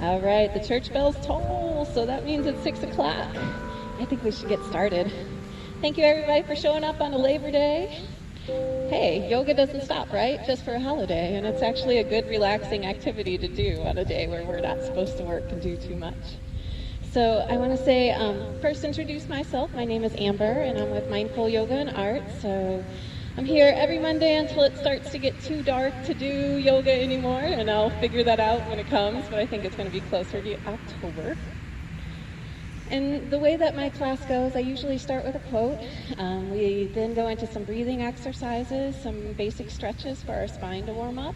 All right, the church bells toll, so that means it's 6 o'clock. I think we should get started. Thank you, everybody, for showing up on a Labor Day. Hey, yoga doesn't stop, right? Just for a holiday, and it's actually a good, relaxing activity to do on a day where we're not supposed to work and do too much. So I want to say, first introduce myself. My name is Amber, and I'm with Mindful Yoga and Art. So I'm here every Monday until it starts to get too dark to do yoga anymore, and I'll figure that out when it comes, but I think it's going to be closer to October. And the way that my class goes, I usually start with a quote. We then go into some breathing exercises, some basic stretches for our spine to warm up,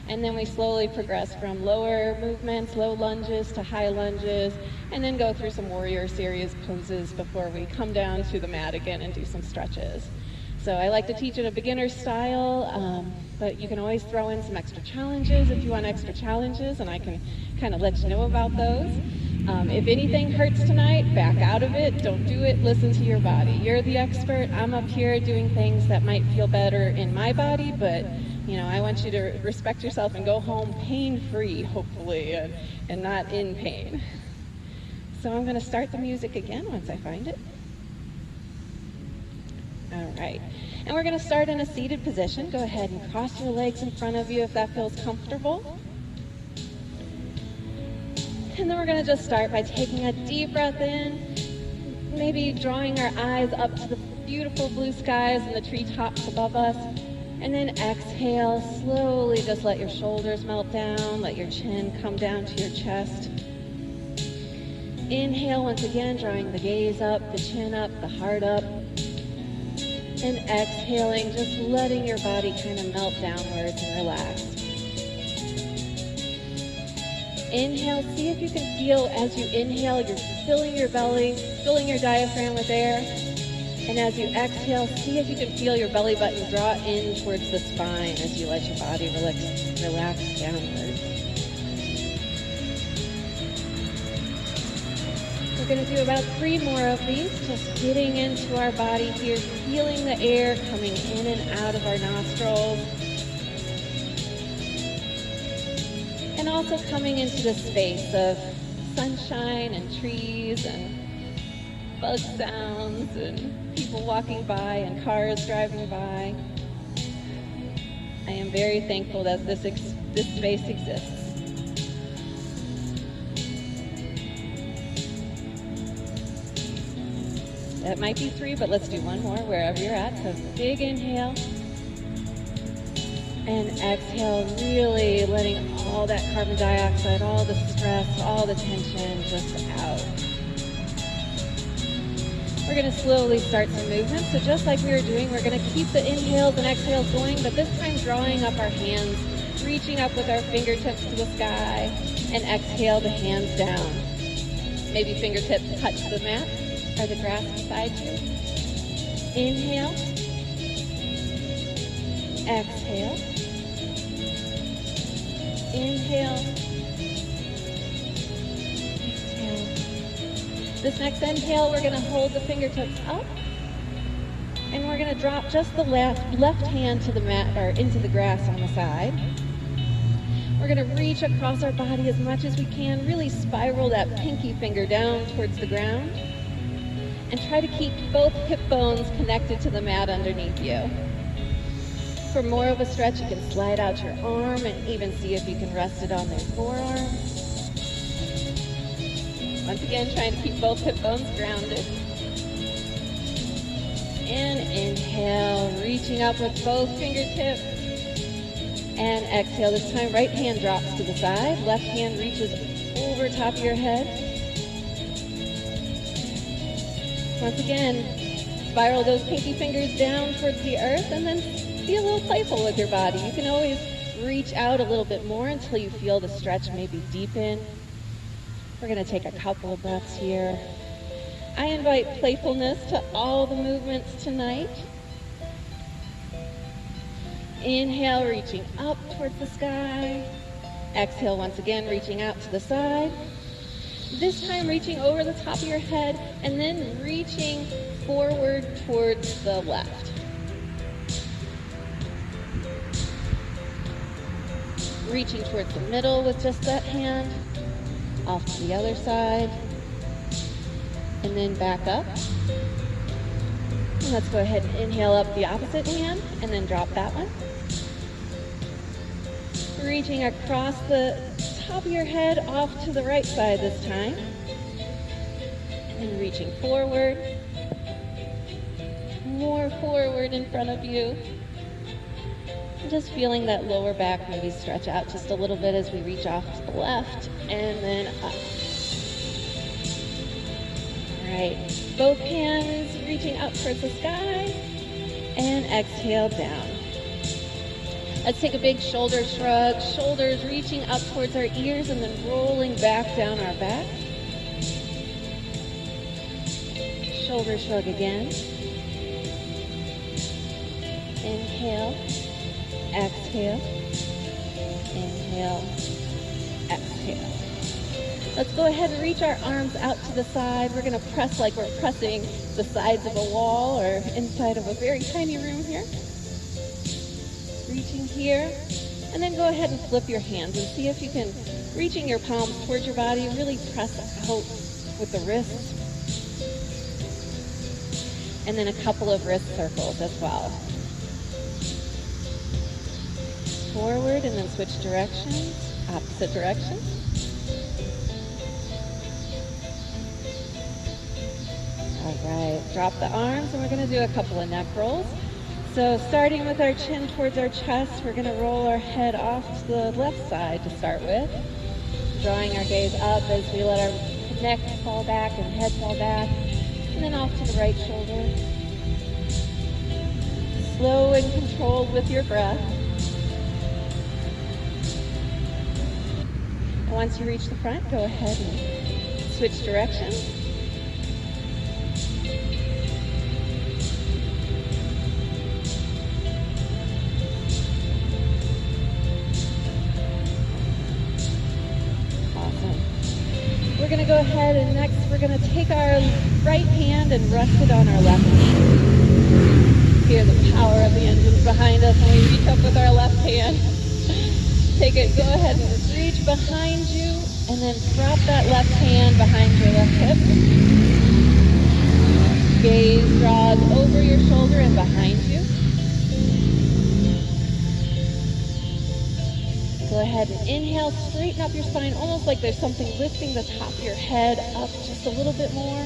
and then we slowly progress from lower movements, low lunges to high lunges, and then go through some warrior series poses before we come down to the mat again and do some stretches. So I like to teach in a beginner style, but you can always throw in some extra challenges if you want extra challenges, and I can kind of let you know about those. If anything hurts tonight, back out of it. Don't do it. Listen to your body. You're the expert. I'm up here doing things that might feel better in my body, but you know, I want you to respect yourself and go home pain-free, hopefully, and not in pain. So I'm going to start the music again once I find it. All right, and we're going to start in a seated position. Go ahead and cross your legs in front of you if that feels comfortable. And then we're going to just start by taking a deep breath in, maybe drawing our eyes up to the beautiful blue skies and the treetops above us. And then exhale, slowly just let your shoulders melt down, let your chin come down to your chest. Inhale once again, drawing the gaze up, the chin up, the heart up. And exhaling, just letting your body kind of melt downwards and relax. Inhale, see if you can feel as you inhale, you're filling your belly, filling your diaphragm with air. And as you exhale, see if you can feel your belly button draw in towards the spine as you let your body relax downwards. We're going to do about 3 more of these, just getting into our body here, feeling the air coming in and out of our nostrils. And also coming into the space of sunshine and trees and bug sounds and people walking by and cars driving by. I am very thankful that this space exists. That might be 3, but let's do 1 more wherever you're at. So big inhale. And exhale, really letting all that carbon dioxide, all the stress, all the tension just out. We're going to slowly start some movement. So just like we were doing, we're going to keep the inhales and exhales going, but this time drawing up our hands, reaching up with our fingertips to the sky, and exhale the hands down. Maybe fingertips touch the mat or the grass beside you. Inhale. Exhale. Inhale. Exhale. This next inhale, we're going to hold the fingertips up, and we're going to drop just the left hand to the mat or into the grass on the side. We're going to reach across our body as much as we can, really spiral that pinky finger down towards the ground, and try to keep both hip bones connected to the mat underneath you. For more of a stretch, you can slide out your arm and even see if you can rest it on their forearm. Once again, trying to keep both hip bones grounded. And inhale, reaching up with both fingertips. And exhale, this time right hand drops to the side, left hand reaches over top of your head. Once again, spiral those pinky fingers down towards the earth and then be a little playful with your body. You can always reach out a little bit more until you feel the stretch maybe deepen. We're going to take a couple of breaths here. I invite playfulness to all the movements tonight. Inhale, reaching up towards the sky. Exhale, once again, reaching out to the side. This time reaching over the top of your head and then reaching forward towards the left. Reaching towards the middle with just that hand. off to the other side, and then back up. And let's go ahead and inhale up the opposite hand, and then drop that one. Reaching across the top of your head off to the right side this time. And reaching forward. More forward in front of you. Just feeling that lower back maybe stretch out just a little bit as we reach off to the left and then up. All right, both hands reaching up towards the sky and exhale down. Let's take a big shoulder shrug, shoulders reaching up towards our ears and then rolling back down our back. Shoulder shrug again. Inhale. Exhale, inhale, exhale. Let's go ahead and reach our arms out to the side. We're going to press like we're pressing the sides of a wall or inside of a very tiny room here. Reaching here, and then go ahead and flip your hands and see if you can, reaching your palms towards your body, really press out with the wrists. And then a couple of wrist circles as well. Forward and then switch directions, opposite direction. All right, drop the arms and we're going to do a couple of neck rolls. So starting with our chin towards our chest, we're going to roll our head off to the left side to start with. Drawing our gaze up as we let our neck fall back and head fall back. And then off to the right shoulder. Slow and controlled with your breath. Once you reach the front, go ahead and switch directions. Awesome. We're going to go ahead and next we're going to take our right hand and rest it on our left hand. Hear the power of the engines behind us when we reach up with our left hand. Take it, go ahead and reach behind you and then drop that left hand behind your left hip. Gaze draws over your shoulder and behind you. Go ahead and inhale, straighten up your spine, almost like there's something lifting the top of your head up just a little bit more.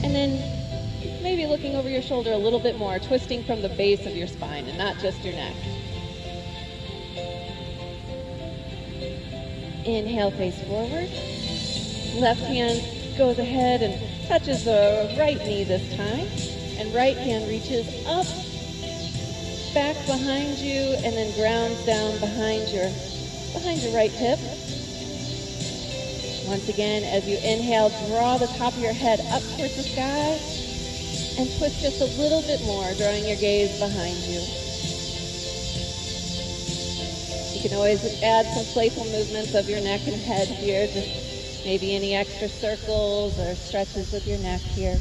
And then maybe looking over your shoulder a little bit more, twisting from the base of your spine and not just your neck. Inhale, face forward. Left hand goes ahead and touches the right knee this time. And right hand reaches up, back behind you, and then grounds down behind your right hip. Once again, as you inhale, draw the top of your head up towards the sky and twist just a little bit more, drawing your gaze behind you. You can always add some playful movements of your neck and head here, just maybe any extra circles or stretches with your neck here.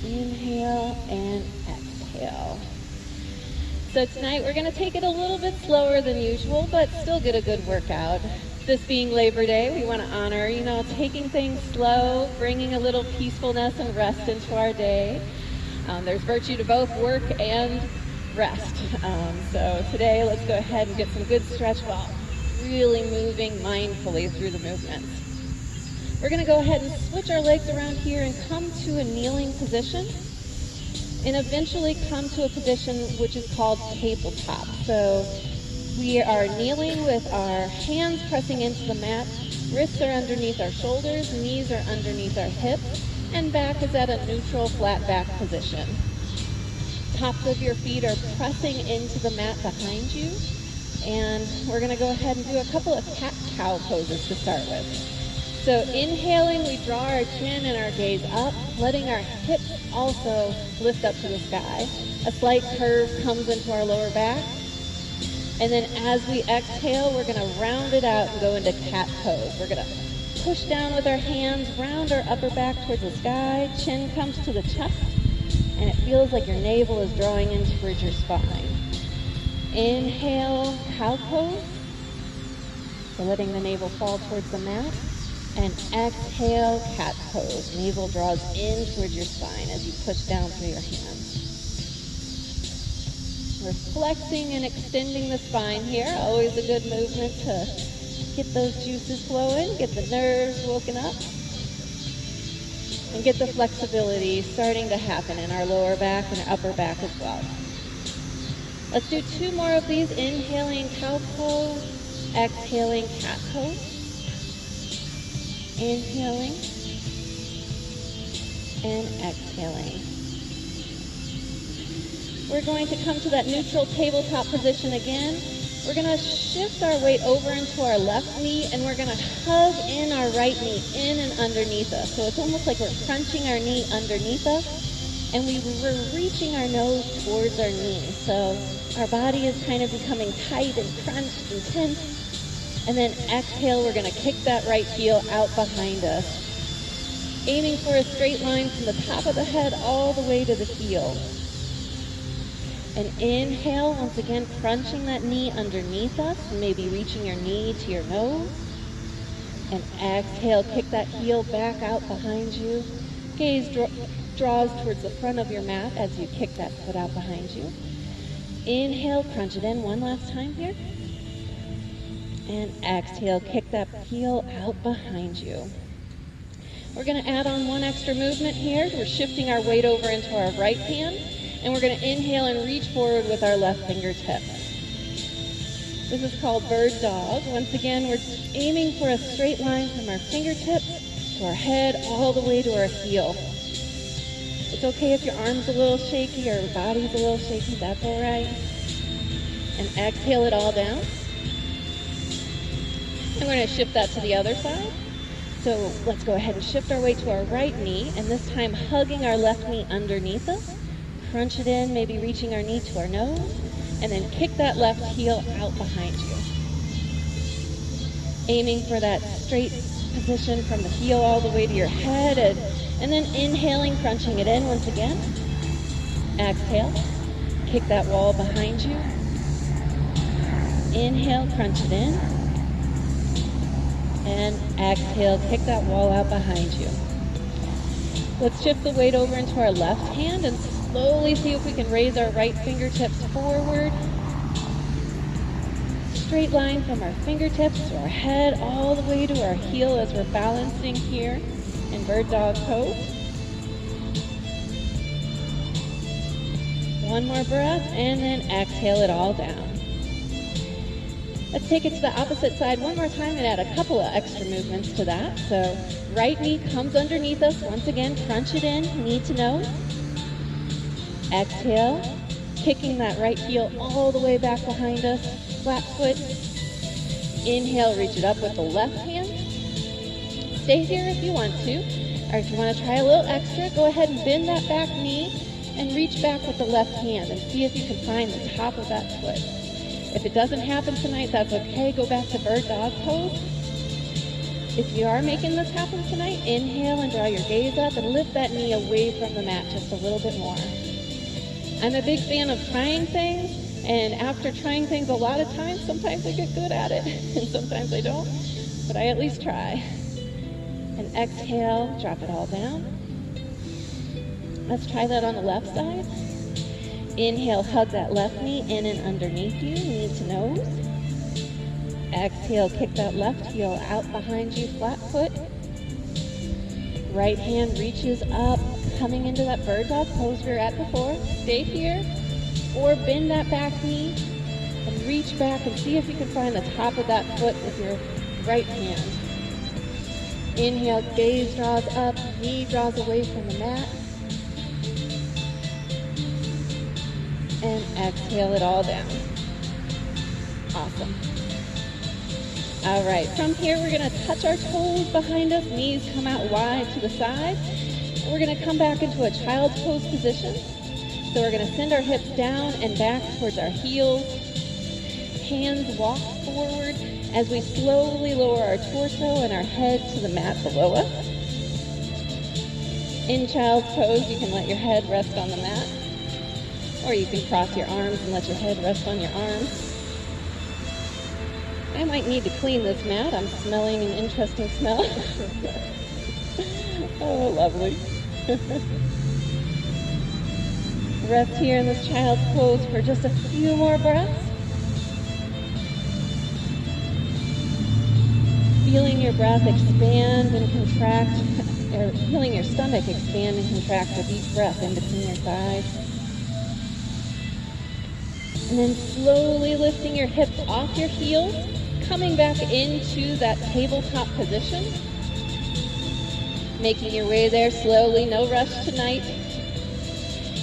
Inhale and exhale. So tonight we're going to take it a little bit slower than usual, but still get a good workout. This being Labor Day, we want to honor, taking things slow, bringing a little peacefulness and rest into our day. There's virtue to both work and rest. So today, let's go ahead and get some good stretch while really moving mindfully through the movements. We're going to go ahead and switch our legs around here and come to a kneeling position and eventually come to a position which is called tabletop. So we are kneeling with our hands pressing into the mat, wrists are underneath our shoulders, knees are underneath our hips, and back is at a neutral flat back position. Tops of your feet are pressing into the mat behind you, and we're going to go ahead and do a couple of cat-cow poses to start with. So inhaling, we draw our chin and our gaze up, letting our hips also lift up to the sky. A slight curve comes into our lower back. And then as we exhale, we're going to round it out and go into cat pose. We're going to push down with our hands, round our upper back towards the sky, chin comes to the chest, and it feels like your navel is drawing in towards your spine. Inhale, cow pose. So letting the navel fall towards the mat. And exhale, cat pose. Navel draws in towards your spine as you push down through your hands. We're flexing and extending the spine here. Always a good movement to get those juices flowing, get the nerves woken up, and get the flexibility starting to happen in our lower back and upper back as well. Let's do 2 more of these. Inhaling cow pose, exhaling cat pose. Inhaling and exhaling. We're going to come to that neutral tabletop position again. We're going to shift our weight over into our left knee, and we're going to hug in our right knee, in and underneath us. So it's almost like we're crunching our knee underneath us, and we're reaching our nose towards our knee. So our body is kind of becoming tight and crunched and tense. And then exhale, we're going to kick that right heel out behind us, aiming for a straight line from the top of the head all the way to the heel. And inhale, once again, crunching that knee underneath us, and maybe reaching your knee to your nose. And exhale, kick that heel back out behind you. Gaze draws towards the front of your mat as you kick that foot out behind you. Inhale, crunch it in one last time here. And exhale, kick that heel out behind you. We're going to add on one extra movement here. We're shifting our weight over into our right hand, and we're going to inhale and reach forward with our left fingertip. This is called bird dog. Once again, we're aiming for a straight line from our fingertips to our head all the way to our heel. It's okay if your arm's a little shaky or your body's a little shaky, that's all right. And exhale it all down. And we're going to shift that to the other side. So let's go ahead and shift our weight to our right knee, and this time hugging our left knee underneath us. Crunch it in, maybe reaching our knee to our nose, and then kick that left heel out behind you. Aiming for that straight position from the heel all the way to your head, and then inhaling, crunching it in once again. Exhale, kick that wall behind you. Inhale, crunch it in. And exhale, kick that wall out behind you. Let's shift the weight over into our left hand and slowly see if we can raise our right fingertips forward. Straight line from our fingertips to our head all the way to our heel as we're balancing here in bird dog pose. One more breath and then exhale it all down. Let's take it to the opposite side one more time and add a couple of extra movements to that. So right knee comes underneath us. Once again, crunch it in, knee to nose. Exhale, kicking that right heel all the way back behind us. Flat foot. Inhale, reach it up with the left hand. Stay here if you want to. Or if you want to try a little extra, go ahead and bend that back knee and reach back with the left hand and see if you can find the top of that foot. If it doesn't happen tonight, that's okay. Go back to bird dog pose. If you are making this happen tonight, inhale and draw your gaze up and lift that knee away from the mat just a little bit more. I'm a big fan of trying things, and after trying things a lot of times, sometimes I get good at it, and sometimes I don't, but I at least try. And exhale, drop it all down. Let's try that on the left side. Inhale, hug that left knee in and underneath you, knee to nose. Exhale, kick that left heel out behind you, flat foot. Right hand reaches up, coming into that bird dog pose we were at before. Stay here, or bend that back knee and reach back and see if you can find the top of that foot with your right hand. Inhale, gaze draws up, knee draws away from the mat. And exhale it all down. Awesome. All right, from here we're going to touch our toes behind us, knees come out wide to the side. We're going to come back into a child's pose position. So we're going to send our hips down and back towards our heels. Hands walk forward as we slowly lower our torso and our head to the mat below us. In child's pose, you can let your head rest on the mat. Or you can cross your arms and let your head rest on your arms. I might need to clean this mat. I'm smelling an interesting smell. Oh, lovely. Rest here in this child's pose for just a few more breaths. Feeling your breath expand and contract, or feeling your stomach expand and contract with each breath in between your thighs. And then slowly lifting your hips off your heels, coming back into that tabletop position. Making your way there slowly, no rush tonight.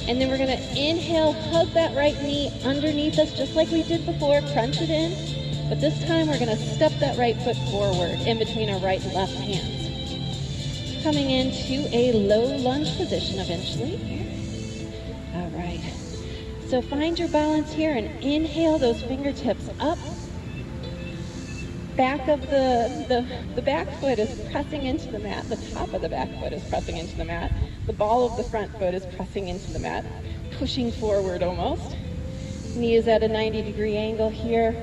And then we're gonna inhale, hug that right knee underneath us just like we did before, crunch it in. But this time we're gonna step that right foot forward in between our right and left hands. Coming into a low lunge position eventually. All right. So find your balance here and inhale those fingertips up. Back of the back foot is pressing into the mat. The top of the back foot is pressing into the mat. The ball of the front foot is pressing into the mat, pushing forward almost. Knee is at a 90-degree angle here.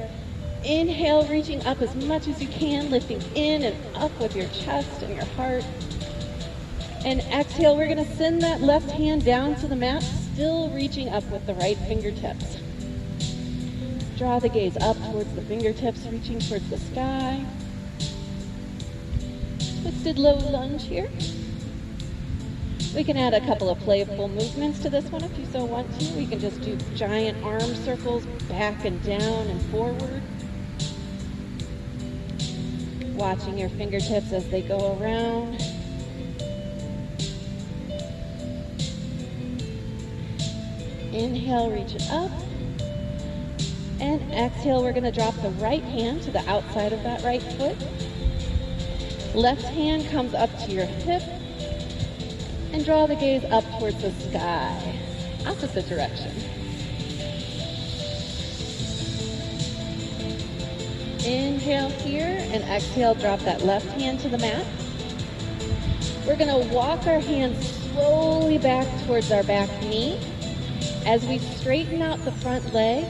Inhale, reaching up as much as you can, lifting in and up with your chest and your heart. And exhale, we're gonna send that left hand down to the mat, still reaching up with the right fingertips. Draw the gaze up towards the fingertips, reaching towards the sky. Twisted low lunge here. We can add a couple of playful movements to this one if you so want to. We can just do giant arm circles back and down and forward. Watching your fingertips as they go around. Inhale, reach it up. And exhale, we're gonna drop the right hand to the outside of that right foot. Left hand comes up to your hip. And draw the gaze up towards the sky. Opposite direction. Inhale here and exhale, drop that left hand to the mat. We're gonna walk our hands slowly back towards our back knee as we straighten out the front leg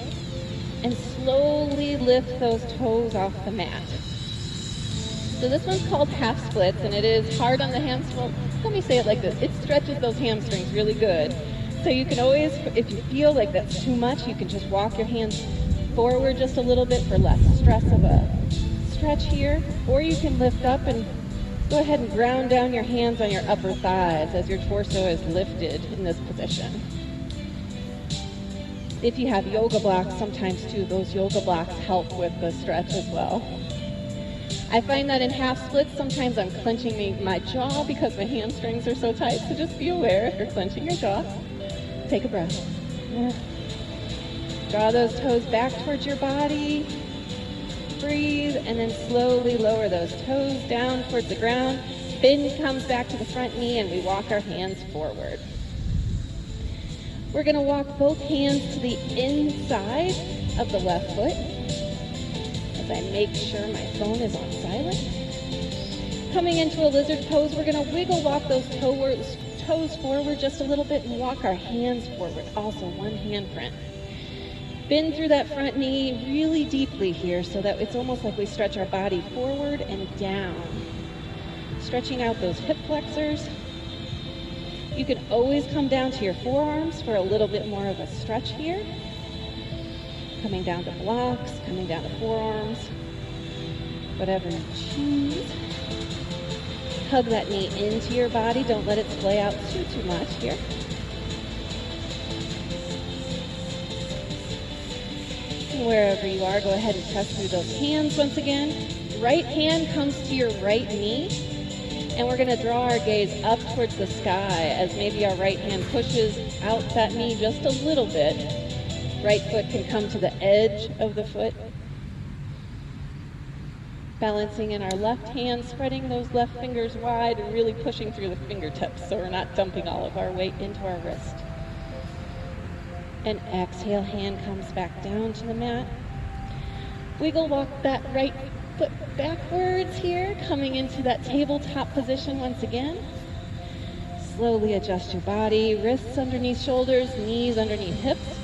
and slowly lift those toes off the mat. So this one's called half splits, and it is hard on the hamstrings. Let me say it like this. It stretches those hamstrings really good. So you can always, if you feel like that's too much, you can just walk your hands forward just a little bit for less stress of a stretch here. Or you can lift up and go ahead and ground down your hands on your upper thighs as your torso is lifted in this position. If you have yoga blocks, sometimes too, those yoga blocks help with the stretch as well. I find that in half splits, sometimes I'm clenching my jaw because my hamstrings are so tight, so just be aware if you're clenching your jaw. Take a breath. Draw those toes back towards your body. Breathe, and then slowly lower those toes down towards the ground. Bend comes back to the front knee, and we walk our hands forward. We're gonna walk both hands to the inside of the left foot. I make sure my phone is on silent. Coming into a lizard pose, we're gonna wiggle walk those toes forward just a little bit and walk our hands forward. Also one hand print. Bend through that front knee really deeply here so that it's almost like we stretch our body forward and down. Stretching out those hip flexors. You can always come down to your forearms for a little bit more of a stretch here. Coming down to blocks, coming down to forearms, whatever you choose. Hug that knee into your body. Don't let it splay out too much here. And wherever you are, go ahead and press through those hands once again. Right hand comes to your right knee, and we're gonna draw our gaze up towards the sky as maybe our right hand pushes out that knee just a little bit. Right foot can come to the edge of the foot. Balancing in our left hand, spreading those left fingers wide and really pushing through the fingertips so we're not dumping all of our weight into our wrist. And exhale, hand comes back down to the mat. Wiggle walk that right foot backwards here, coming into that tabletop position once again. Slowly adjust your body, wrists underneath shoulders, knees underneath hips.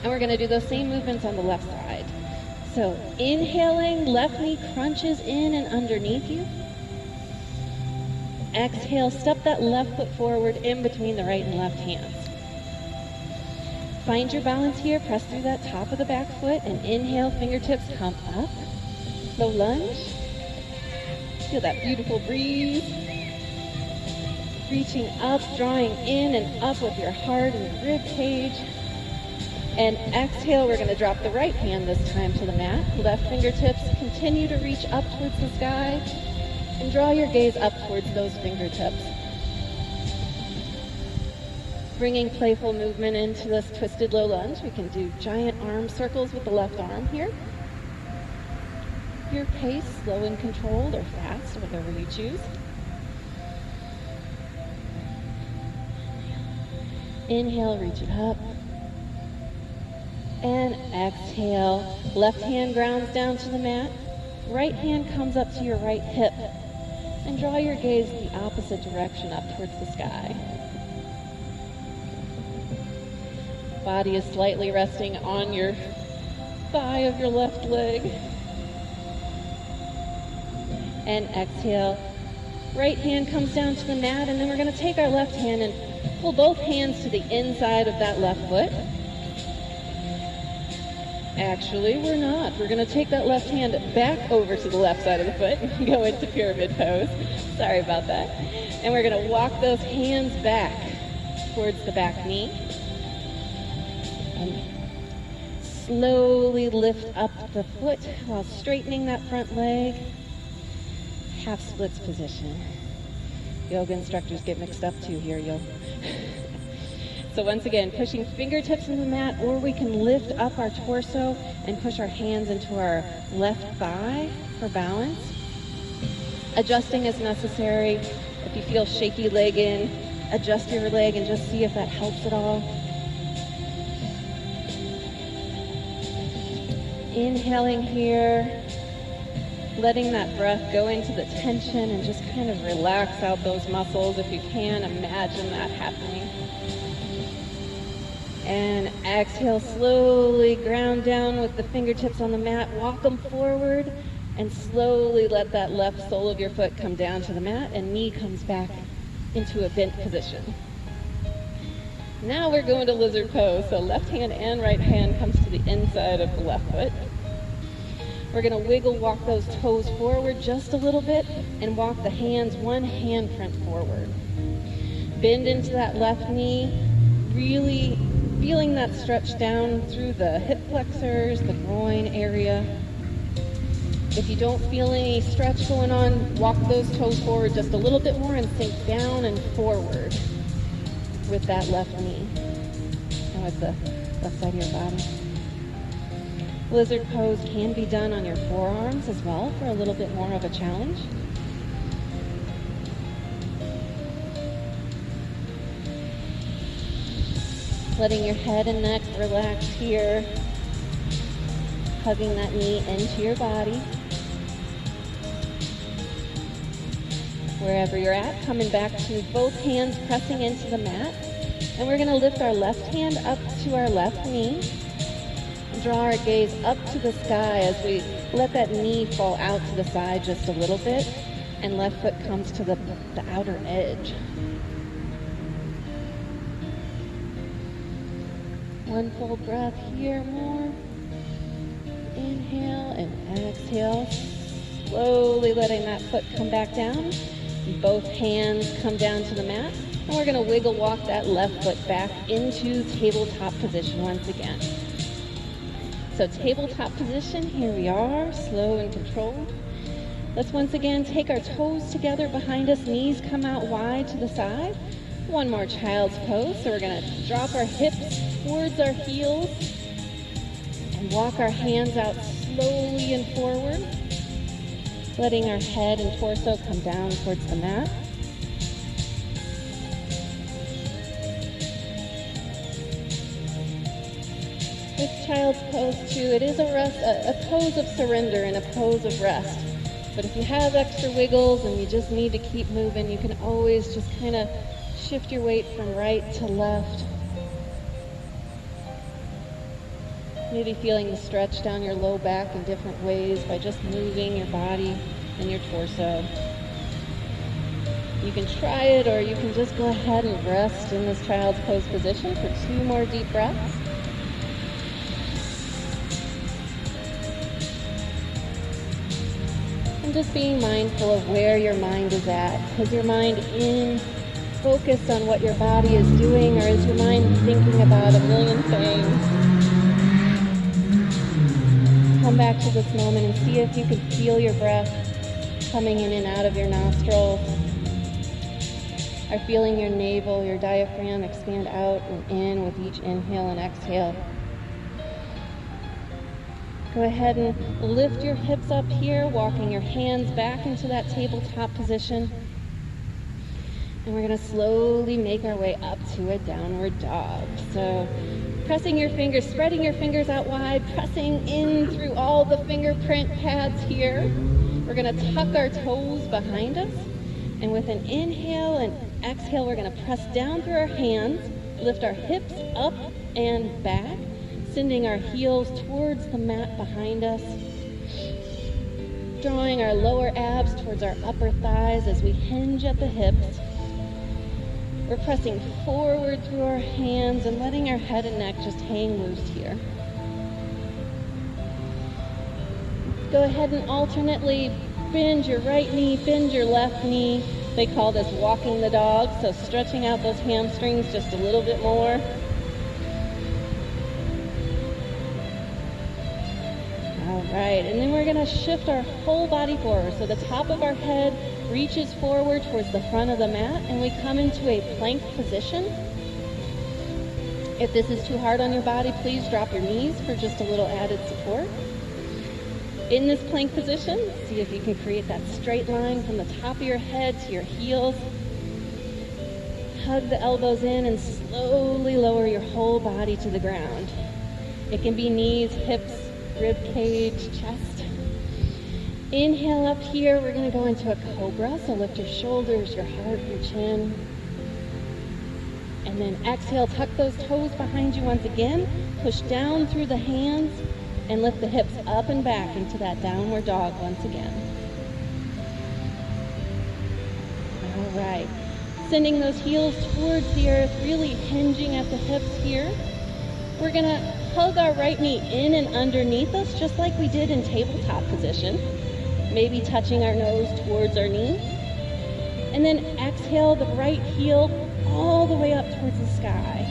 And we're gonna do those same movements on the left side. So inhaling, left knee crunches in and underneath you. Exhale, step that left foot forward in between the right and left hands. Find your balance here, press through that top of the back foot, and inhale, fingertips come up. Low lunge. Feel that beautiful breeze. Reaching up, drawing in and up with your heart and your rib cage. And exhale, we're going to drop the right hand this time to the mat. Left fingertips continue to reach up towards the sky. And draw your gaze up towards those fingertips. Bringing playful movement into this twisted low lunge. We can do giant arm circles with the left arm here. Your pace, slow and controlled or fast, whatever you choose. Inhale, reach it up. And exhale. Left hand grounds down to the mat. Right hand comes up to your right hip. And draw your gaze the opposite direction up towards the sky. Body is slightly resting on your thigh of your left leg. And exhale. Right hand comes down to the mat, and then we're going to take our left hand and pull both hands to the inside of that left foot. Actually, we're not. We're going to take that left hand back over to the left side of the foot and go into pyramid pose. Sorry about that. And we're going to walk those hands back towards the back knee. And slowly lift up the foot while straightening that front leg. Half splits position. Yoga instructors get mixed up too here, yo. So once again, pushing fingertips in the mat, or we can lift up our torso and push our hands into our left thigh for balance. Adjusting as necessary. If you feel shaky leg in, adjust your leg and just see if that helps at all. Inhaling here, letting that breath go into the tension and just kind of relax out those muscles. If you can, imagine that happening. And exhale, slowly ground down with the fingertips on the mat. Walk them forward and slowly let that left sole of your foot come down to the mat and knee comes back into a bent position. Now we're going to lizard pose. So left hand and right hand comes to the inside of the left foot. We're going to wiggle walk those toes forward just a little bit and walk the hands one hand print forward. Bend into that left knee, really feeling that stretch down through the hip flexors, the groin area. If you don't feel any stretch going on, walk those toes forward just a little bit more and sink down and forward with that left knee. Now with the left side of your body. Lizard pose can be done on your forearms as well for a little bit more of a challenge. Letting your head and neck relax here. Hugging that knee into your body. Wherever you're at, coming back to both hands pressing into the mat. And we're going to lift our left hand up to our left knee. Draw our gaze up to the sky as we let that knee fall out to the side just a little bit. And left foot comes to the outer edge. One full breath here, more. Inhale and exhale. Slowly letting that foot come back down. Both hands come down to the mat. And we're going to wiggle walk that left foot back into tabletop position once again. So tabletop position, here we are, slow and controlled. Let's once again take our toes together behind us, knees come out wide to the side. One more child's pose. So we're going to drop our hips towards our heels and walk our hands out slowly and forward, letting our head and torso come down towards the mat. This child's pose too, it is a pose of surrender and a pose of rest. But if you have extra wiggles and you just need to keep moving, you can always just kind of shift your weight from right to left. Maybe feeling the stretch down your low back in different ways by just moving your body and your torso. You can try it, or you can just go ahead and rest in this child's pose position for 2 more deep breaths. And just being mindful of where your mind is at. Is your mind focused on what your body is doing, or is your mind thinking about a million things? Come back to this moment and see if you can feel your breath coming in and out of your nostrils. Are feeling your navel, your diaphragm expand out and in with each inhale and exhale. Go ahead and lift your hips up here, walking your hands back into that tabletop position. And we're going to slowly make our way up to a downward dog. So pressing your fingers, spreading your fingers out wide, pressing in through all the fingerprint pads here. We're going to tuck our toes behind us. And with an inhale and exhale, we're going to press down through our hands, lift our hips up and back, sending our heels towards the mat behind us, drawing our lower abs towards our upper thighs as we hinge at the hips. We're pressing forward through our hands and letting our head and neck just hang loose here. Go ahead and alternately bend your right knee, bend your left knee. They call this walking the dog, so stretching out those hamstrings just a little bit more. All right, and then we're going to shift our whole body forward. So the top of our head reaches forward towards the front of the mat, and we come into a plank position. If this is too hard on your body, please drop your knees for just a little added support. In this plank position, see if you can create that straight line from the top of your head to your heels. Hug the elbows in and slowly lower your whole body to the ground. It can be knees, hips, rib cage, chest. Inhale up here, we're going to go into a cobra, so lift your shoulders, your heart, your chin. And then exhale, tuck those toes behind you once again, push down through the hands, and lift the hips up and back into that downward dog once again. All right. Sending those heels towards the earth, really hinging at the hips here. We're going to hug our right knee in and underneath us, just like we did in tabletop position. Maybe touching our nose towards our knee. And then exhale the right heel all the way up towards the sky.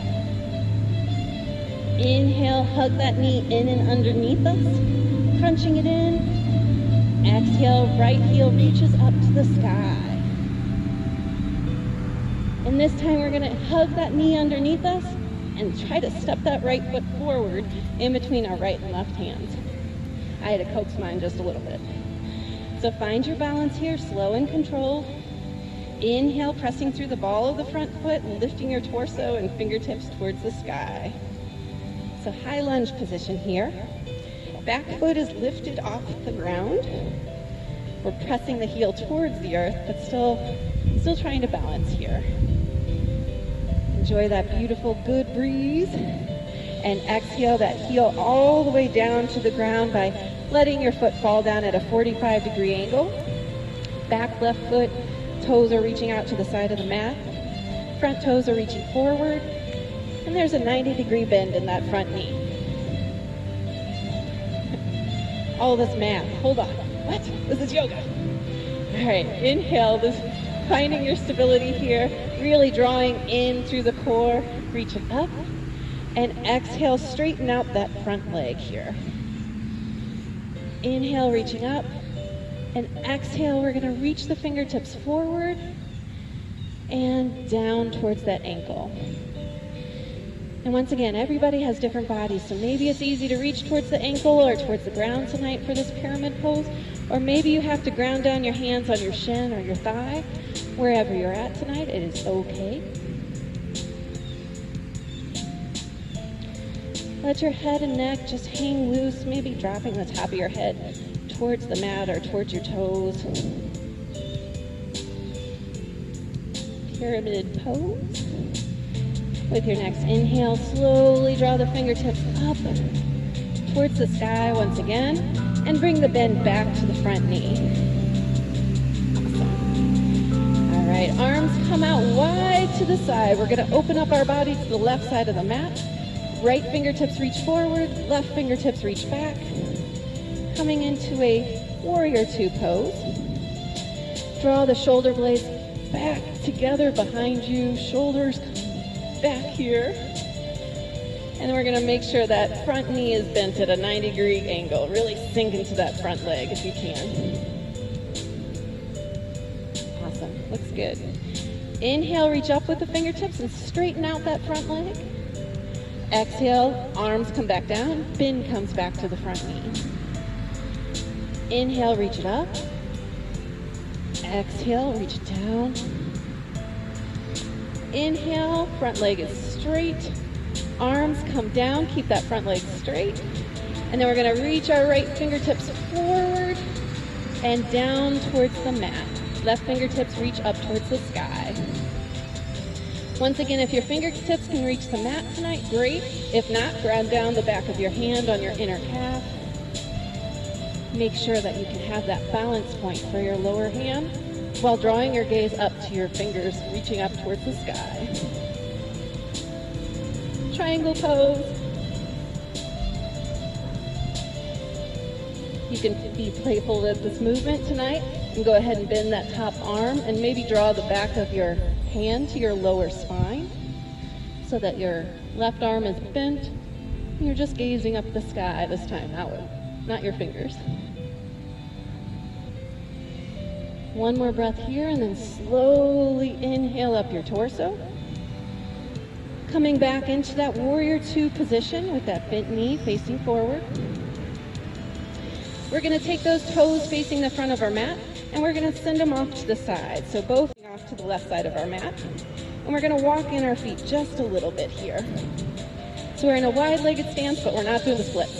Inhale, hug that knee in and underneath us, crunching it in. Exhale, right heel reaches up to the sky. And this time we're going to hug that knee underneath us and try to step that right foot forward in between our right and left hands. I had to coax mine just a little bit. So find your balance here, slow and controlled. Inhale, pressing through the ball of the front foot and lifting your torso and fingertips towards the sky. So high lunge position here. Back foot is lifted off the ground. We're pressing the heel towards the earth, but still trying to balance here. Enjoy that beautiful good breeze. And exhale that heel all the way down to the ground by letting your foot fall down at a 45-degree angle. Back left foot, toes are reaching out to the side of the mat. Front toes are reaching forward. And there's a 90-degree bend in that front knee. All this math. Hold on. What? This is yoga. All right. Inhale. Finding your stability here. Really drawing in through the core. Reaching up. And exhale. Straighten out that front leg here. Inhale. Reaching up. And exhale. We're going to reach the fingertips forward and down towards that ankle. And once again, everybody has different bodies, so maybe it's easy to reach towards the ankle or towards the ground tonight for this pyramid pose, or maybe you have to ground down your hands on your shin or your thigh. Wherever you're at tonight, it is okay. Let your head and neck just hang loose, maybe dropping the top of your head towards the mat or towards your toes. Pyramid pose. With your next inhale, slowly draw the fingertips up towards the sky once again, and bring the bend back to the front knee. Awesome. All right, arms come out wide to the side. We're gonna open up our body to the left side of the mat. Right fingertips reach forward, left fingertips reach back. Coming into a warrior two pose. Draw the shoulder blades back together behind you, shoulders back here. And we're gonna make sure that front knee is bent at a 90-degree angle. Really sink into that front leg if you can. Awesome, looks good. Inhale, reach up with the fingertips and straighten out that front leg. Exhale, arms come back down, bend comes back to the front knee. Inhale, reach it up. Exhale, reach it down. Inhale, front leg is straight. Arms come down, keep that front leg straight. And then we're gonna reach our right fingertips forward and down towards the mat. Left fingertips reach up towards the sky. Once again, if your fingertips can reach the mat tonight, great. If not, ground down the back of your hand on your inner calf. Make sure that you can have that balance point for your lower hand while drawing your gaze up to your fingers, reaching up towards the sky. Triangle pose. You can be playful with this movement tonight and go ahead and bend that top arm and maybe draw the back of your hand to your lower spine so that your left arm is bent and you're just gazing up at the sky this time, not your fingers. One more breath here and then slowly inhale up your torso. Coming back into that warrior two position with that bent knee facing forward. We're gonna take those toes facing the front of our mat and we're gonna send them off to the side. So both off to the left side of our mat. And we're gonna walk in our feet just a little bit here. So we're in a wide-legged stance, but we're not doing the splits.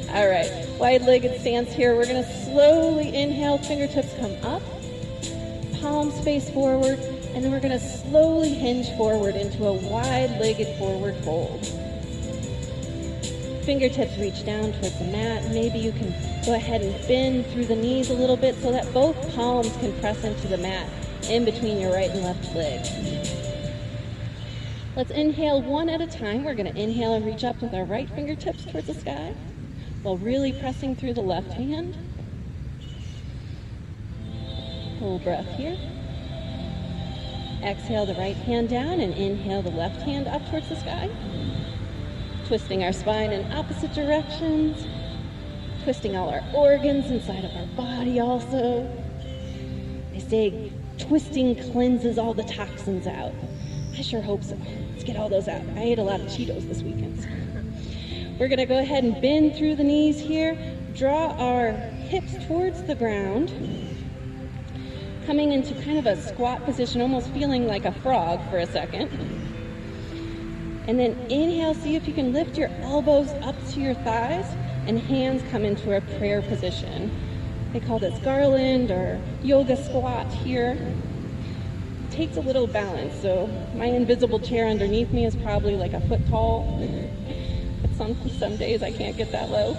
All right, wide-legged stance here. We're gonna slowly inhale, fingertips come up, palms face forward, and then we're gonna slowly hinge forward into a wide-legged forward fold. Fingertips reach down towards the mat. Maybe you can go ahead and bend through the knees a little bit so that both palms can press into the mat in between your right and left legs. Let's inhale one at a time. We're gonna inhale and reach up with our right fingertips towards the sky while really pressing through the left hand. Full breath here. Exhale the right hand down and inhale the left hand up towards the sky. Twisting our spine in opposite directions. Twisting all our organs inside of our body also. They say twisting cleanses all the toxins out. I sure hope so. Let's get all those out. I ate a lot of Cheetos this weekend. We're gonna go ahead and bend through the knees here. Draw our hips towards the ground. Coming into kind of a squat position, almost feeling like a frog for a second. And then inhale, see if you can lift your elbows up to your thighs and hands come into a prayer position. They call this garland or yoga squat here. It takes a little balance, so my invisible chair underneath me is probably like a foot tall. But some days I can't get that low.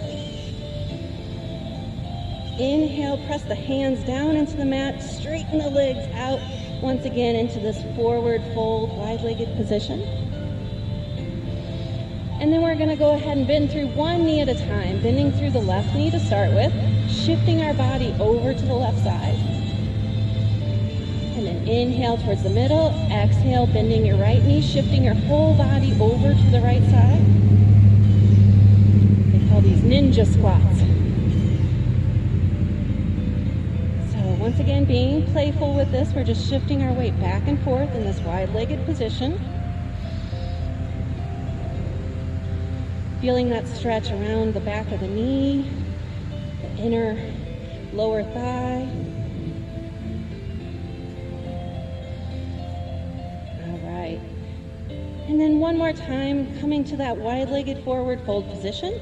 Inhale, press the hands down into the mat, straighten the legs out once again into this forward fold, wide-legged position. And then we're gonna go ahead and bend through one knee at a time, bending through the left knee to start with, shifting our body over to the left side. And then inhale towards the middle, exhale, bending your right knee, shifting your whole body over to the right side. They call these ninja squats. So once again, being playful with this, we're just shifting our weight back and forth in this wide-legged position. Feeling that stretch around the back of the knee, the inner lower thigh. All right. And then one more time, coming to that wide-legged forward fold position.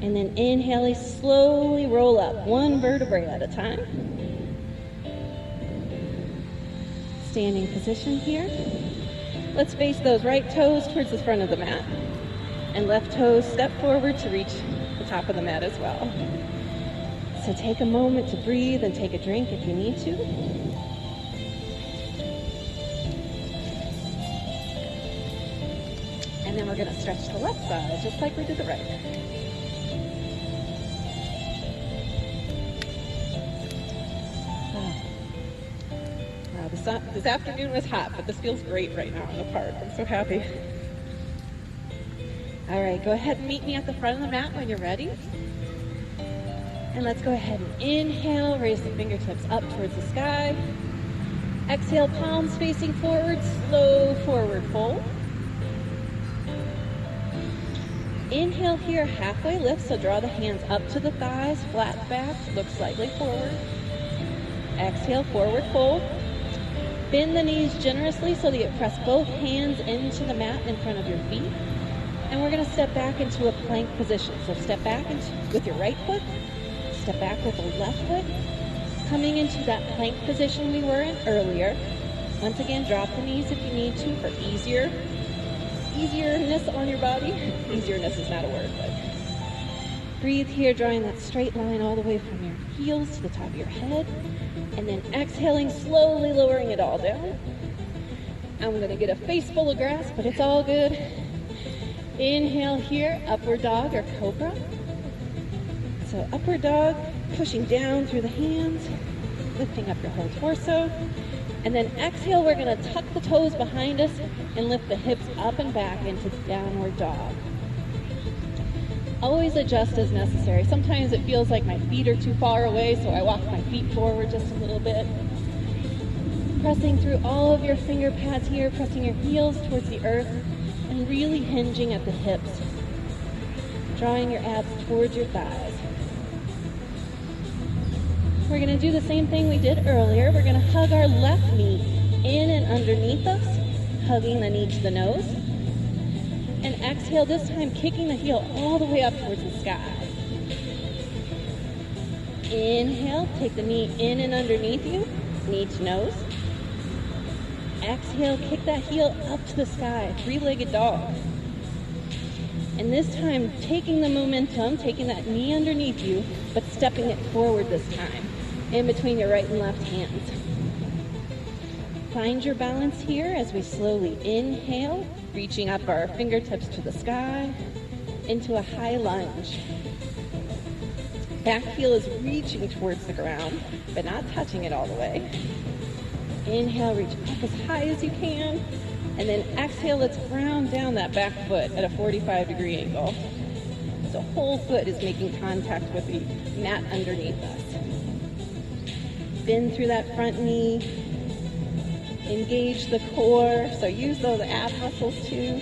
And then inhaling, slowly roll up, one vertebrae at a time. Standing position here. Let's face those right toes towards the front of the mat. and left toes step forward to reach the top of the mat as well. So take a moment to breathe and take a drink if you need to. And then we're going to stretch the left side just like we did the right. Wow, this afternoon was hot, but this feels great right now in the park. I'm so happy. All right, go ahead and meet me at the front of the mat when you're ready. And let's go ahead and inhale, raise the fingertips up towards the sky. Exhale, palms facing forward, slow forward fold. Inhale here, halfway lift, so draw the hands up to the thighs, flat back, look slightly forward. Exhale, forward fold. Bend the knees generously so that you press both hands into the mat in front of your feet. And we're going to step back into a plank position. So step back with your right foot, step back with the left foot, coming into that plank position we were in earlier. Once again, drop the knees if you need to for easierness on your body. Easierness is not a word, but breathe here, drawing that straight line all the way from your heels to the top of your head. And then exhaling, slowly lowering it all down. I'm going to get a face full of grass, but it's all good. Inhale here, upward dog or cobra. So upward dog, pushing down through the hands, lifting up your whole torso. And then exhale, we're going to tuck the toes behind us and lift the hips up and back into downward dog. Always adjust as necessary. Sometimes it feels like my feet are too far away, so I walk my feet forward just a little bit. Pressing through all of your finger pads here, pressing your heels towards the earth, and really hinging at the hips. Drawing your abs towards your thighs. We're going to do the same thing we did earlier. We're going to hug our left knee in and underneath us, hugging the knee to the nose. And exhale, this time kicking the heel all the way up towards the sky. Inhale, take the knee in and underneath you, knee to nose. Exhale, kick that heel up to the sky, three-legged dog. And this time, taking the momentum, taking that knee underneath you, but stepping it forward this time, in between your right and left hands. Find your balance here as we slowly inhale, reaching up our fingertips to the sky, into a high lunge. Back heel is reaching towards the ground, but not touching it all the way. Inhale, reach up as high as you can, and then exhale, let's ground down that back foot at a 45-degree angle. So whole foot is making contact with the mat underneath us. Bend through that front knee, engage the core, so use those ab muscles too.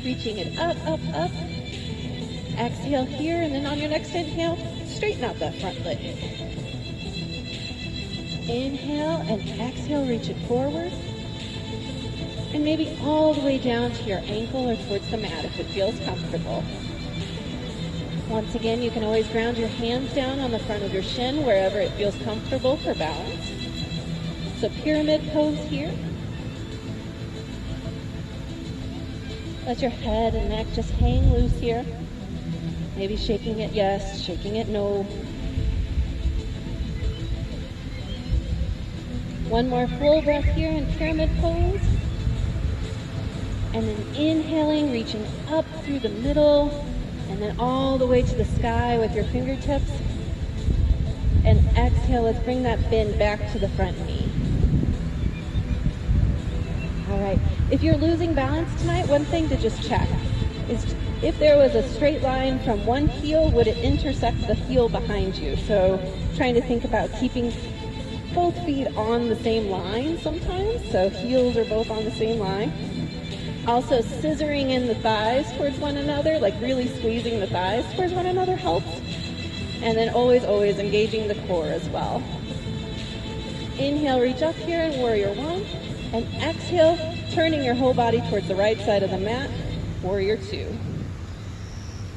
Reaching it up, up, up. Exhale here, and then on your next inhale, straighten out that front leg. Inhale and exhale, reach it forward. And maybe all the way down to your ankle or towards the mat if it feels comfortable. Once again, you can always ground your hands down on the front of your shin wherever it feels comfortable for balance. So pyramid pose here. Let your head and neck just hang loose here. Maybe shaking it yes, shaking it no. One more full breath here in pyramid pose. And then inhaling, reaching up through the middle, and then all the way to the sky with your fingertips. And exhale, let's bring that bend back to the front knee. All right, if you're losing balance tonight, one thing to just check is if there was a straight line from one heel, would it intersect the heel behind you? So trying to think about keeping both feet on the same line sometimes, so heels are both on the same line. Also, scissoring in the thighs towards one another, like really squeezing the thighs towards one another helps. And then always, always engaging the core as well. Inhale, reach up here in Warrior One. And exhale, turning your whole body towards the right side of the mat, Warrior Two.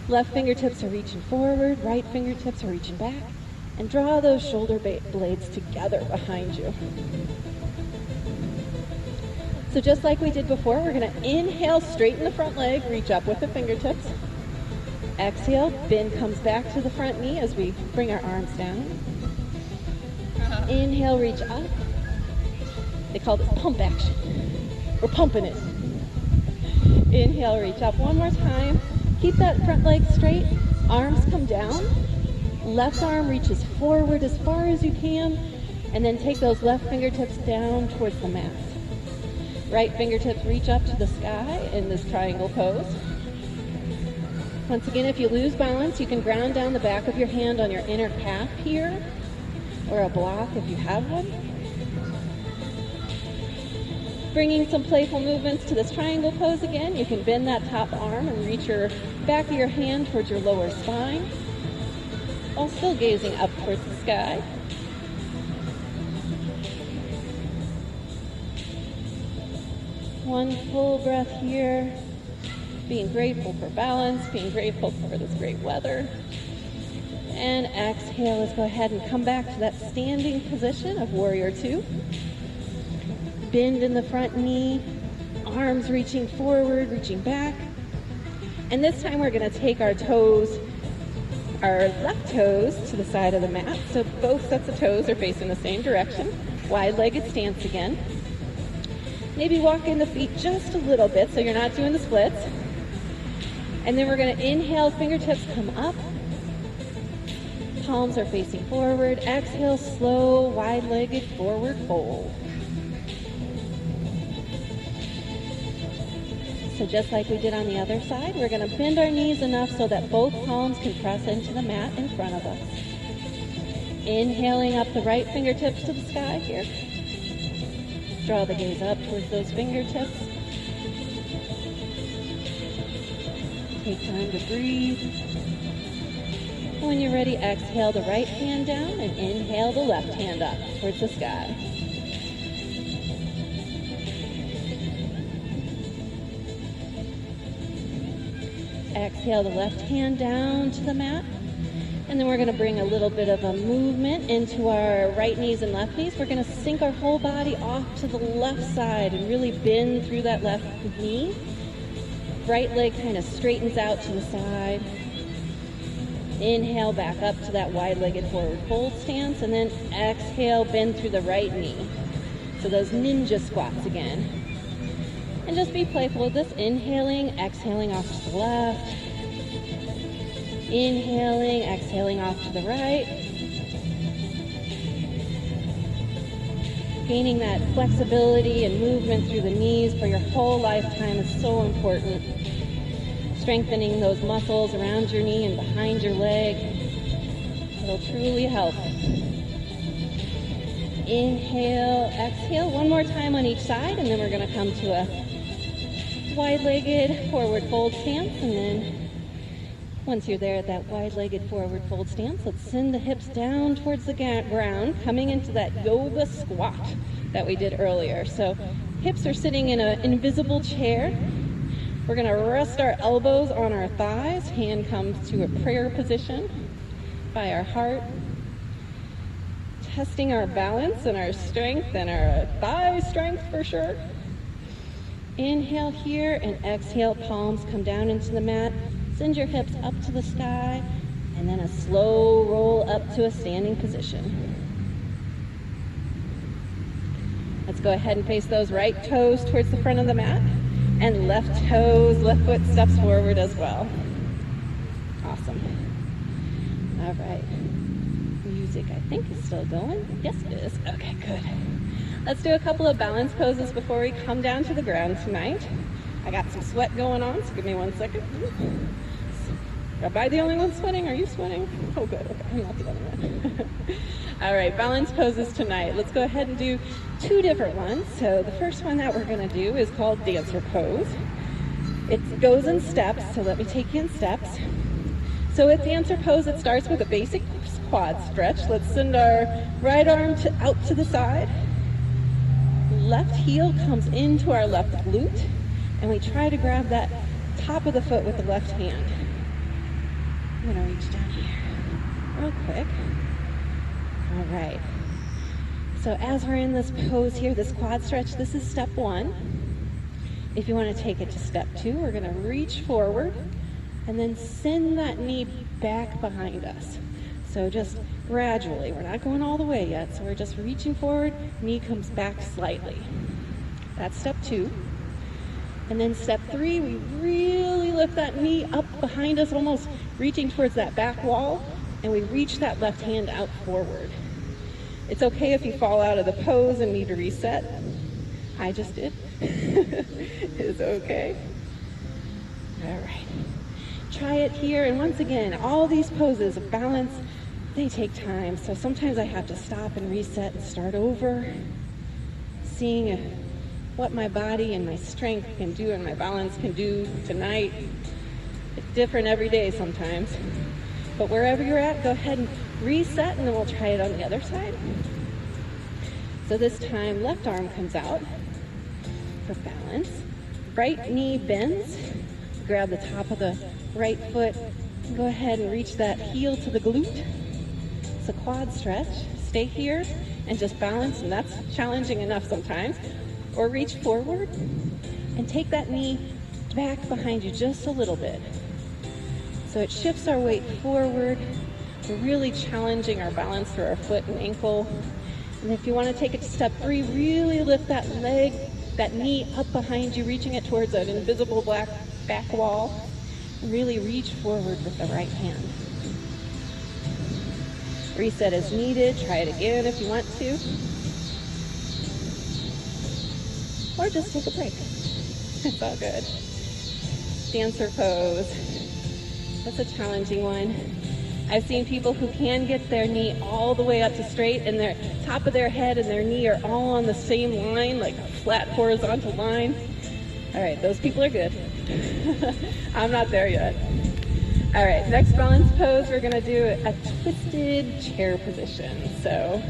Left fingertips are reaching forward, right fingertips are reaching back. And draw those shoulder blades together behind you. So just like we did before, we're gonna inhale, straighten the front leg, reach up with the fingertips. Exhale, bend comes back to the front knee as we bring our arms down. Inhale, reach up. They call this pump action. We're pumping it. Inhale, reach up one more time. Keep that front leg straight. Arms come down. Left arm reaches forward as far as you can. And then take those left fingertips down towards the mat. Right fingertips reach up to the sky in this triangle pose. Once again, if you lose balance, you can ground down the back of your hand on your inner calf here, or a block if you have one. Bringing some playful movements to this triangle pose again. You can bend that top arm and reach your back of your hand towards your lower spine, while still gazing up towards the sky. One full breath here. Being grateful for balance, being grateful for this great weather. And exhale, let's go ahead and come back to that standing position of Warrior Two. Bend in the front knee, arms reaching forward, reaching back. And this time we're gonna take our toes, our left toes to the side of the mat. So both sets of toes are facing the same direction. Wide-legged stance again. Maybe walk in the feet just a little bit so you're not doing the splits. And then we're going to inhale, fingertips come up. Palms are facing forward. Exhale, slow, wide-legged forward fold. So just like we did on the other side, we're going to bend our knees enough so that both palms can press into the mat in front of us. Inhaling up the right fingertips to the sky here. Draw the gaze up towards those fingertips. Take time to breathe. When you're ready, exhale the right hand down and inhale the left hand up towards the sky. Exhale the left hand down to the mat. And then we're going to bring a little bit of a movement into our right knees and left knees. We're going to sink our whole body off to the left side and really bend through that left knee. Right leg kind of straightens out to the side. Inhale back up to that wide-legged forward fold stance, and then exhale, bend through the right knee. So those ninja squats again. And just be playful with this. Inhaling, exhaling off to the left. Inhaling, exhaling off to the right. Gaining that flexibility and movement through the knees for your whole lifetime is so important. Strengthening those muscles around your knee and behind your leg. It'll truly help. Inhale, exhale. One more time on each side, and then we're going to come to a wide-legged forward fold stance, and then once you're there at that wide-legged forward fold stance, let's send the hips down towards the ground, coming into that yoga squat that we did earlier. So hips are sitting in an invisible chair. We're going to rest our elbows on our thighs. Hand comes to a prayer position by our heart. Testing our balance and our strength and our thigh strength for sure. Inhale here and exhale, palms come down into the mat. Send your hips up to the sky, and then a slow roll up to a standing position. Let's go ahead and face those right toes towards the front of the mat, and left foot steps forward as well. Awesome. All right. Music, I think, is still going. Yes, it is. Okay, good. Let's do a couple of balance poses before we come down to the ground tonight. I got some sweat going on, so give me 1 second. Am I the only one sweating? Are you sweating? Oh, good. Okay, I'm not the only one. All right, balance poses tonight. Let's go ahead and do 2 different ones. So the first one that we're going to do is called dancer pose. It goes in steps, so let me take you in steps. So with dancer pose, it starts with a basic quad stretch. Let's send our right arm out to the side. Left heel comes into our left glute, and we try to grab that top of the foot with the left hand. I'm going to reach down here real quick. All right. So as we're in this pose here, this quad stretch, this is step 1. If you want to take it to step 2, we're going to reach forward and then send that knee back behind us. So just gradually, we're not going all the way yet, so we're just reaching forward, knee comes back slightly. That's step 2. And then step 3, we really lift that knee up behind us, almost reaching towards that back wall, and we reach that left hand out forward. It's okay if you fall out of the pose and need to reset. I just did. It's okay. All right. Try it here, and once again, all these poses of balance, they take time. So sometimes I have to stop and reset and start over, seeing what my body and my strength can do and my balance can do tonight. It's different every day sometimes. But wherever you're at, go ahead and reset, and then we'll try it on the other side. So this time, left arm comes out for balance. Right knee bends. Grab the top of the right foot. Go ahead and reach that heel to the glute. It's a quad stretch. Stay here and just balance, and that's challenging enough sometimes. Or reach forward and take that knee back behind you just a little bit. So it shifts our weight forward. We're really challenging our balance through our foot and ankle. And if you want to take it to step 3, really lift that leg, that knee up behind you, reaching it towards an invisible black back wall. Really reach forward with the right hand. Reset as needed. Try it again if you want to. Or just take a break. It's all good. Dancer pose. That's a challenging one. I've seen people who can get their knee all the way up to straight, and their top of their head and their knee are all on the same line, like a flat horizontal line. All right, those people are good. I'm not there yet. All right, next balance pose, we're gonna do a twisted chair position. So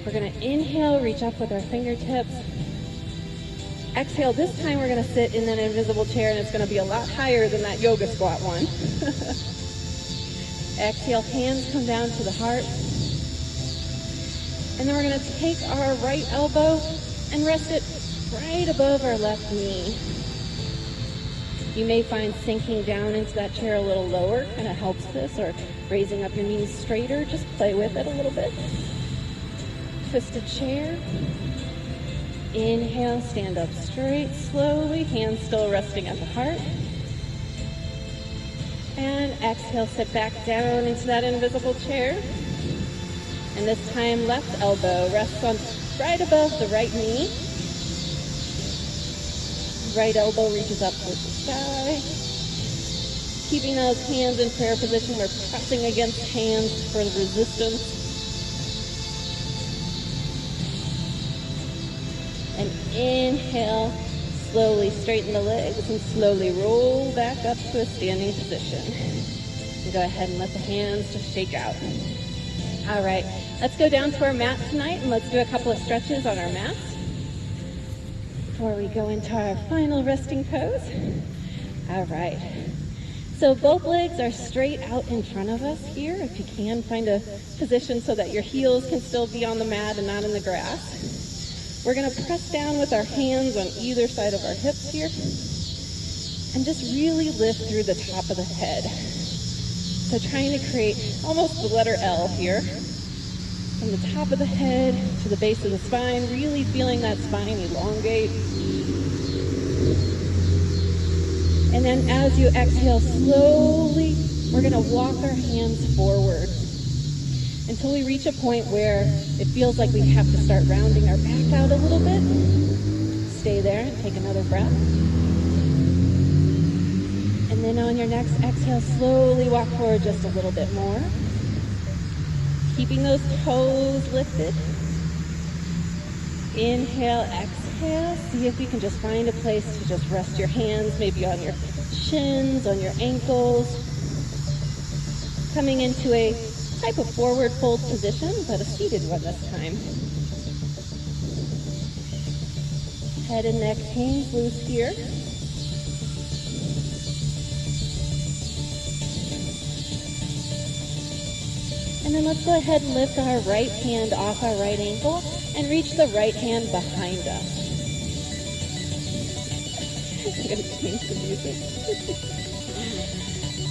we're gonna inhale, reach up with our fingertips. Exhale, this time we're gonna sit in an invisible chair, and it's gonna be a lot higher than that yoga squat one. Exhale, hands come down to the heart. And then we're gonna take our right elbow and rest it right above our left knee. You may find sinking down into that chair a little lower kind of helps this, or raising up your knees straighter, just play with it a little bit. Twisted chair. Inhale, stand up straight, slowly, hands still resting at the heart. And exhale, sit back down into that invisible chair. And this time, left elbow rests on right above the right knee. Right elbow reaches up towards the sky. Keeping those hands in prayer position, we're pressing against hands for the resistance. And inhale, slowly straighten the legs and slowly roll back up to a standing position. And go ahead and let the hands just shake out. All right, let's go down to our mat tonight, and let's do a couple of stretches on our mats before we go into our final resting pose. All right, so both legs are straight out in front of us here. If you can, find a position so that your heels can still be on the mat and not in the grass. We're going to press down with our hands on either side of our hips here and just really lift through the top of the head. So trying to create almost the letter L here. From the top of the head to the base of the spine, really feeling that spine elongate. And then as you exhale slowly, we're going to walk our hands forward until we reach a point where it feels like we have to start rounding our back out a little bit. Stay there and take another breath. And then on your next exhale, slowly walk forward just a little bit more. Keeping those toes lifted. Inhale, exhale. See if you can just find a place to just rest your hands, maybe on your shins, on your ankles. Coming into a type of forward fold position, but a seated one this time. Head and neck hangs loose here. And then let's go ahead and lift our right hand off our right ankle and reach the right hand behind us. I'm going to change the music.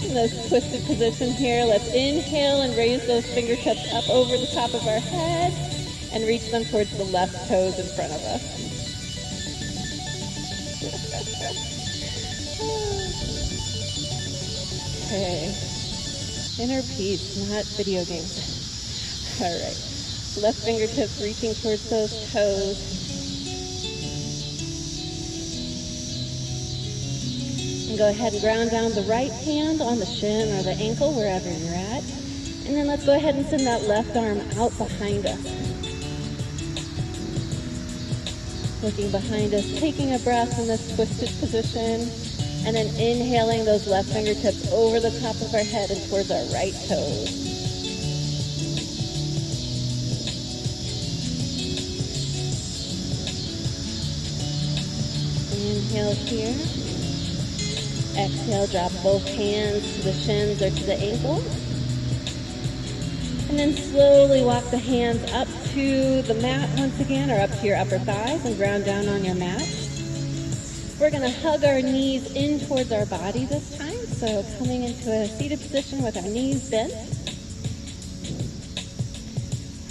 In this twisted position here, let's inhale and raise those fingertips up over the top of our head and reach them towards the left toes in front of us. Okay. Inner peace, not video games. All right. Left fingertips reaching towards those toes. And go ahead and ground down the right hand on the shin or the ankle, wherever you're at. And then let's go ahead and send that left arm out behind us. Looking behind us, taking a breath in this twisted position. And then inhaling those left fingertips over the top of our head and towards our right toes. Inhale here. Exhale, drop both hands to the shins or to the ankles. And then slowly walk the hands up to the mat once again, or up to your upper thighs, and ground down on your mat. We're going to hug our knees in towards our body this time. So coming into a seated position with our knees bent.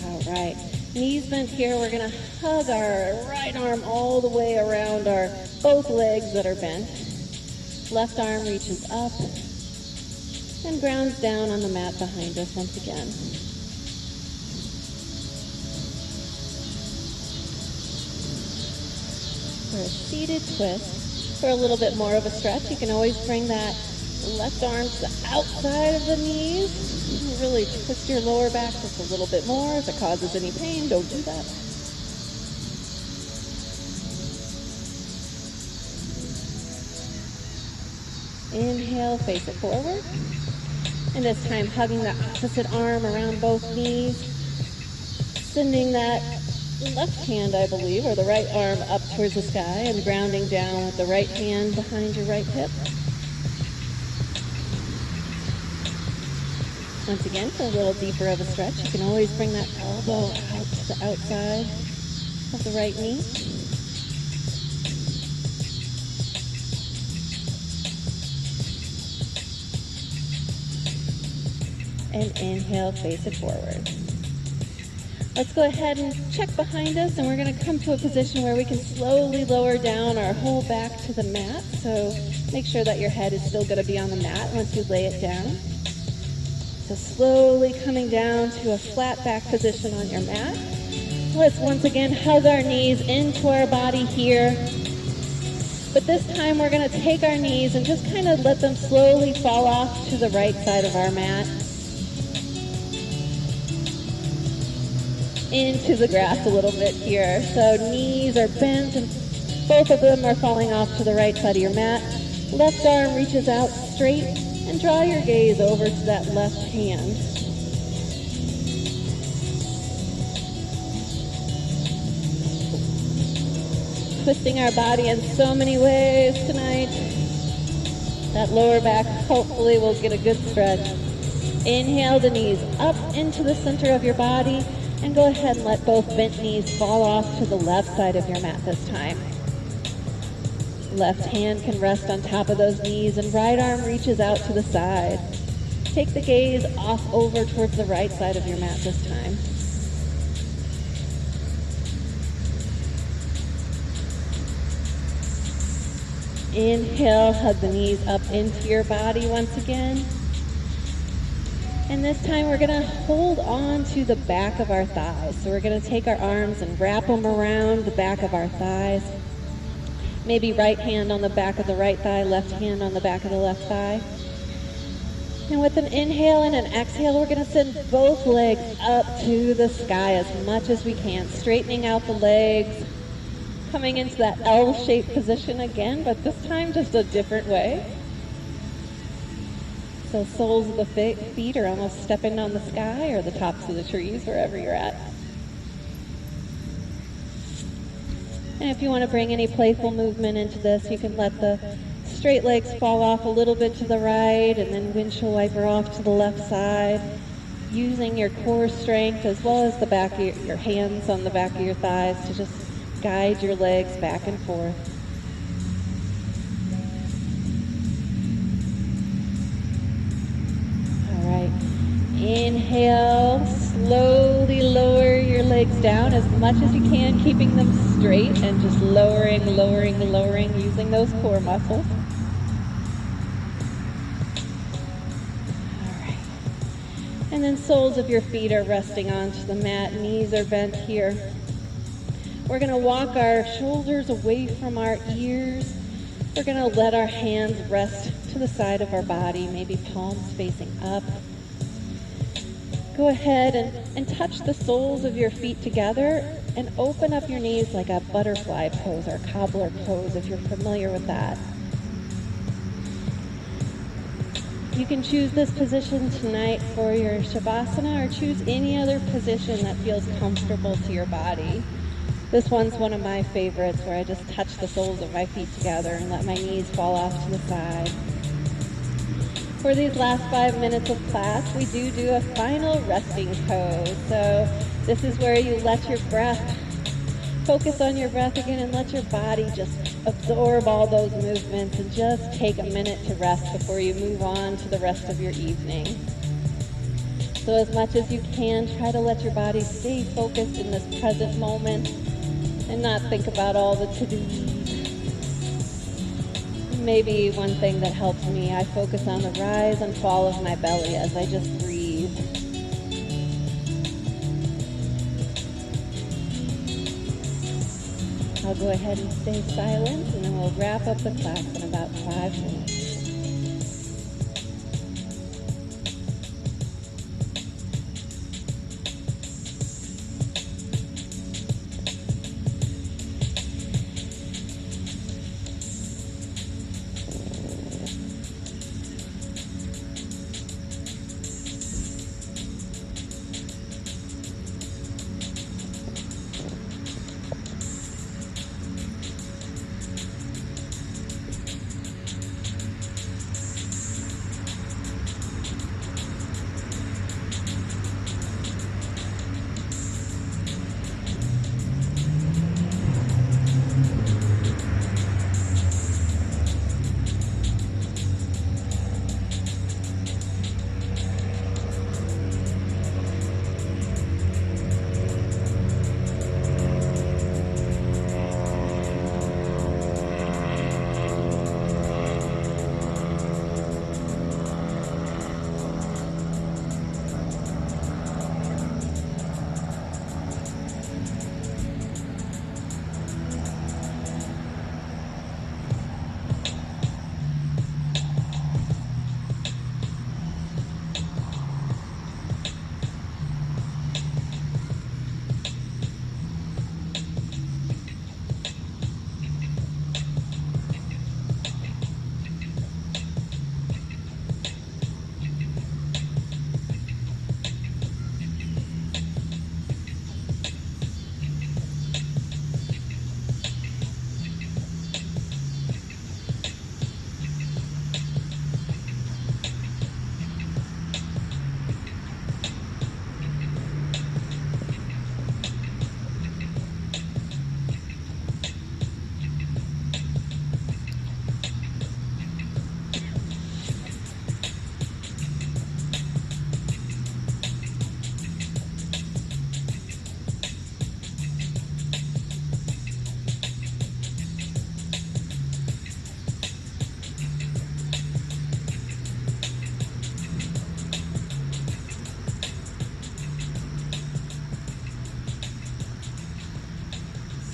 All right. Knees bent here. We're going to hug our right arm all the way around our both legs that are bent. Left arm reaches up and grounds down on the mat behind us once again. For a seated twist, for a little bit more of a stretch, you can always bring that left arm to the outside of the knees. Really twist your lower back just a little bit more. If it causes any pain, don't do that. Inhale, face it forward. And this time, hugging the opposite arm around both knees. Sending that left hand, I believe, or the right arm up towards the sky and grounding down with the right hand behind your right hip. Once again, for a little deeper of a stretch, you can always bring that elbow out to the outside of the right knee. And inhale, face it forward. Let's go ahead and check behind us, and we're going to come to a position where we can slowly lower down our whole back to the mat. So make sure that your head is still going to be on the mat once you lay it down. So slowly coming down to a flat back position on your mat. Let's once again hug our knees into our body here. But this time we're going to take our knees and just kind of let them slowly fall off to the right side of our mat. Into the grass a little bit here. So knees are bent and both of them are falling off to the right side of your mat. Left arm reaches out straight and draw your gaze over to that left hand. Twisting our body in so many ways tonight. That lower back hopefully will get a good stretch. Inhale the knees up into the center of your body. And go ahead and let both bent knees fall off to the left side of your mat this time. Left hand can rest on top of those knees and right arm reaches out to the side. Take the gaze off over towards the right side of your mat this time. Inhale, hug the knees up into your body once again. And this time we're going to hold on to the back of our thighs. So we're going to take our arms and wrap them around the back of our thighs. Maybe right hand on the back of the right thigh, left hand on the back of the left thigh. And with an inhale and an exhale, we're going to send both legs up to the sky as much as we can, straightening out the legs, coming into that L-shaped position again, but this time just a different way. So soles of the feet are almost stepping on the sky or the tops of the trees, wherever you're at. And if you want to bring any playful movement into this, you can let the straight legs fall off a little bit to the right and then windshield wiper off to the left side, using your core strength as well as the back of your hands on the back of your thighs to just guide your legs back and forth. Inhale, slowly lower your legs down as much as you can, keeping them straight and just lowering, lowering, lowering, using those core muscles. All right. And then soles of your feet are resting onto the mat, knees are bent here. We're going to walk our shoulders away from our ears. We're going to let our hands rest to the side of our body, maybe palms facing up. Go ahead and touch the soles of your feet together and open up your knees like a butterfly pose or cobbler pose if you're familiar with that. You can choose this position tonight for your Shavasana or choose any other position that feels comfortable to your body. This one's one of my favorites where I just touch the soles of my feet together and let my knees fall off to the side. For these last 5 minutes of class, we do a final resting pose. So this is where you let your breath, focus on your breath again and let your body just absorb all those movements and just take a minute to rest before you move on to the rest of your evening. So as much as you can, try to let your body stay focused in this present moment and not think about all the to-dos. Maybe one thing that helps me, I focus on the rise and fall of my belly as I just breathe. I'll go ahead and stay silent and then we'll wrap up the class in about 5 minutes.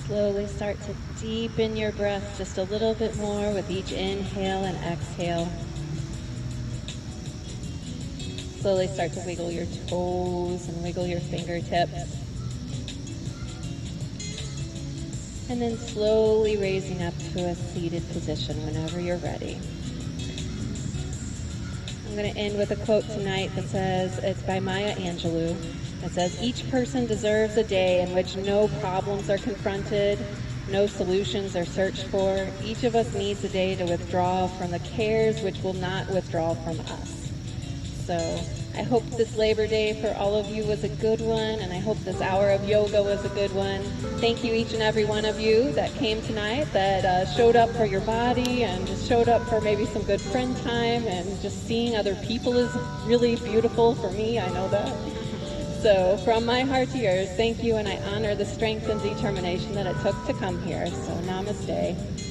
Slowly start to deepen your breath just a little bit more with each inhale and exhale. Slowly start to wiggle your toes and wiggle your fingertips. And then slowly raising up to a seated position whenever you're ready. I'm going to end with a quote tonight that says, it's by Maya Angelou. It says, each person deserves a day in which no problems are confronted, no solutions are searched for. Each of us needs a day to withdraw from the cares which will not withdraw from us. So I hope this Labor Day for all of you was a good one, and I hope this hour of yoga was a good one. Thank you, each and every one of you that came tonight, that showed up for your body and just showed up for maybe some good friend time, and just seeing other people is really beautiful for me, I know that. So from my heart to yours, thank you, and I honor the strength and determination that it took to come here. So namaste.